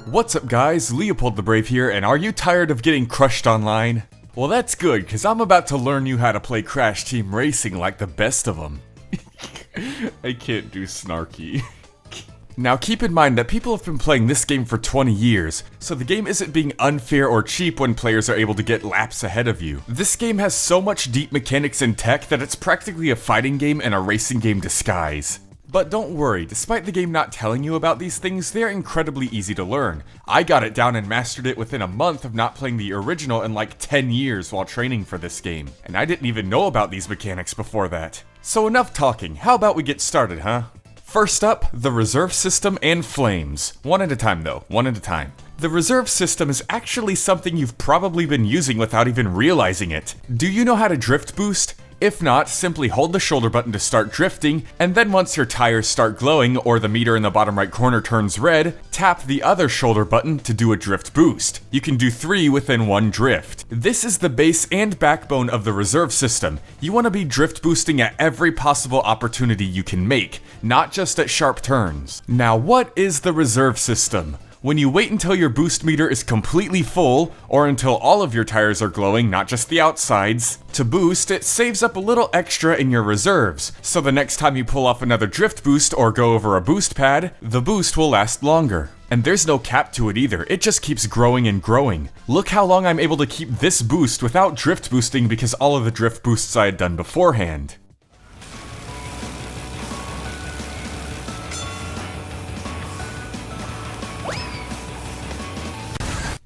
What's up guys, LeopoldTheBrave here, and are you tired of getting crushed online? Well that's good, because I'm about to learn you how to play Crash Team Racing like the best of them. I can't do snarky. Now keep in mind that people have been playing this game for 20 years, so the game isn't being unfair or cheap when players are able to get laps ahead of you. This game has so much deep mechanics and tech that it's practically a fighting game and a racing game disguise. But don't worry, despite the game not telling you about these things, they're incredibly easy to learn. I got it down and mastered it within a month of not playing the original in like 10 years while training for this game. And I didn't even know about these mechanics before that. So enough talking, how about we get started, huh? First up, the reserve system and flames. One at a time though, one at a time. The reserve system is actually something you've probably been using without even realizing it. Do you know how to drift boost? If not, simply hold the shoulder button to start drifting, and then once your tires start glowing or the meter in the bottom right corner turns red, tap the other shoulder button to do a drift boost. You can do 3 within one drift. This is the base and backbone of the reserve system. You want to be drift boosting at every possible opportunity you can make, not just at sharp turns. Now what is the reserve system? When you wait until your boost meter is completely full, or until all of your tires are glowing, not just the outsides, to boost, it saves up a little extra in your reserves, so the next time you pull off another drift boost or go over a boost pad, the boost will last longer. And there's no cap to it either, it just keeps growing and growing. Look how long I'm able to keep this boost without drift boosting because all of the drift boosts I had done beforehand.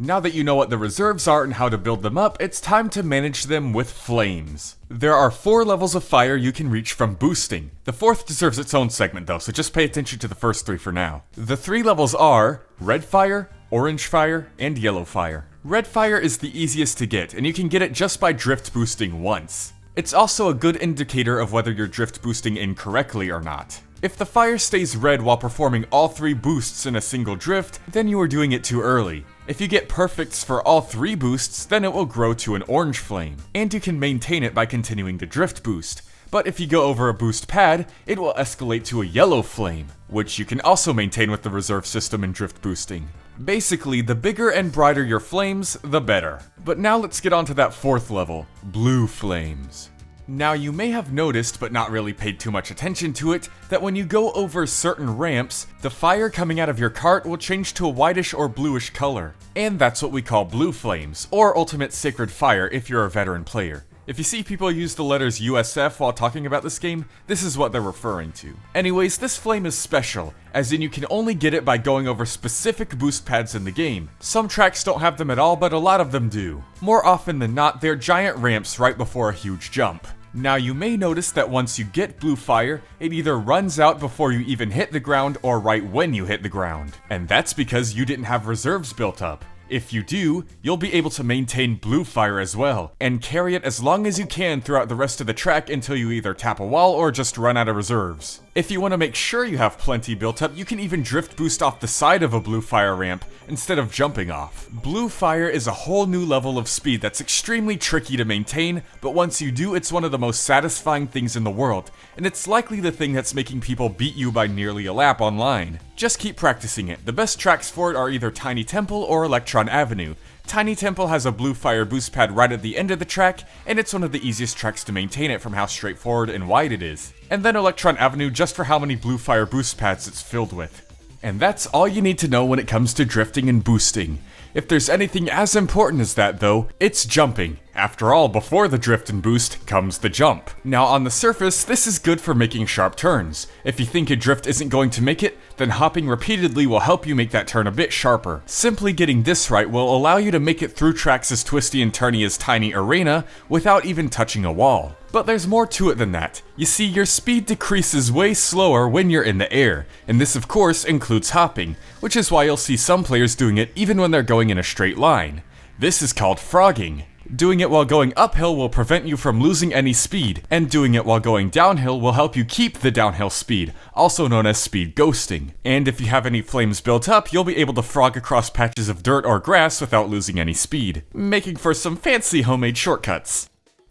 Now that you know what the reserves are and how to build them up, it's time to manage them with flames. There are 4 levels of fire you can reach from boosting. The 4th deserves its own segment though, so just pay attention to the first 3 for now. The 3 levels are red fire, orange fire, and yellow fire. Red fire is the easiest to get, and you can get it just by drift boosting once. It's also a good indicator of whether you're drift boosting incorrectly or not. If the fire stays red while performing all 3 boosts in a single drift, then you are doing it too early. If you get perfects for all 3 boosts, then it will grow to an orange flame, and you can maintain it by continuing the drift boost. But if you go over a boost pad, it will escalate to a yellow flame, which you can also maintain with the reserve system and drift boosting. Basically, the bigger and brighter your flames, the better. But now let's get on to that 4th level, blue flames. Now you may have noticed, but not really paid too much attention to it, that when you go over certain ramps, the fire coming out of your cart will change to a whitish or bluish color. And that's what we call blue flames, or ultimate sacred fire if you're a veteran player. If you see people use the letters USF while talking about this game, this is what they're referring to. Anyways, this flame is special, as in you can only get it by going over specific boost pads in the game. Some tracks don't have them at all, but a lot of them do. More often than not, they're giant ramps right before a huge jump. Now you may notice that once you get blue fire, it either runs out before you even hit the ground or right when you hit the ground. And that's because you didn't have reserves built up. If you do, you'll be able to maintain blue fire as well, and carry it as long as you can throughout the rest of the track until you either tap a wall or just run out of reserves. If you want to make sure you have plenty built up, you can even drift boost off the side of a blue fire ramp instead of jumping off. Blue fire is a whole new level of speed that's extremely tricky to maintain, but once you do, it's one of the most satisfying things in the world, and it's likely the thing that's making people beat you by nearly a lap online. Just keep practicing it. The best tracks for it are either Tiny Temple or Electron Avenue. Tiny Temple has a blue fire boost pad right at the end of the track, and it's one of the easiest tracks to maintain it from how straightforward and wide it is. And then Electron Avenue just for how many blue fire boost pads it's filled with. And that's all you need to know when it comes to drifting and boosting. If there's anything as important as that though, it's jumping. After all, before the drift and boost comes the jump. Now on the surface, this is good for making sharp turns. If you think a drift isn't going to make it, then hopping repeatedly will help you make that turn a bit sharper. Simply getting this right will allow you to make it through tracks as twisty and turny as Tiny Arena without even touching a wall. But there's more to it than that. You see, your speed decreases way slower when you're in the air, and this of course includes hopping, which is why you'll see some players doing it even when they're going in a straight line. This is called frogging. Doing it while going uphill will prevent you from losing any speed, and doing it while going downhill will help you keep the downhill speed, also known as speed ghosting. And if you have any flames built up, you'll be able to frog across patches of dirt or grass without losing any speed, making for some fancy homemade shortcuts.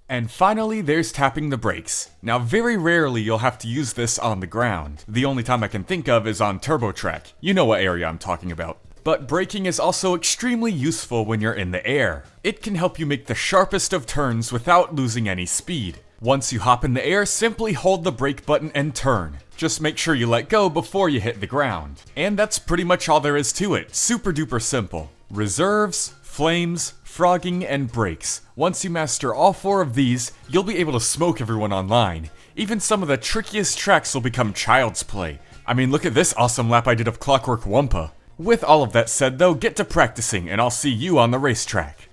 And finally, there's tapping the brakes. Now, very rarely you'll have to use this on the ground. The only time I can think of is on Turbo Track. You know what area I'm talking about. But braking is also extremely useful when you're in the air. It can help you make the sharpest of turns without losing any speed. Once you hop in the air, simply hold the brake button and turn. Just make sure you let go before you hit the ground. And that's pretty much all there is to it. Super duper simple. Reserves, flames, frogging, and brakes. Once you master all 4 of these, you'll be able to smoke everyone online. Even some of the trickiest tracks will become child's play. I mean, look at this awesome lap I did of Clockwork Wumpa. With all of that said though, get to practicing and I'll see you on the racetrack.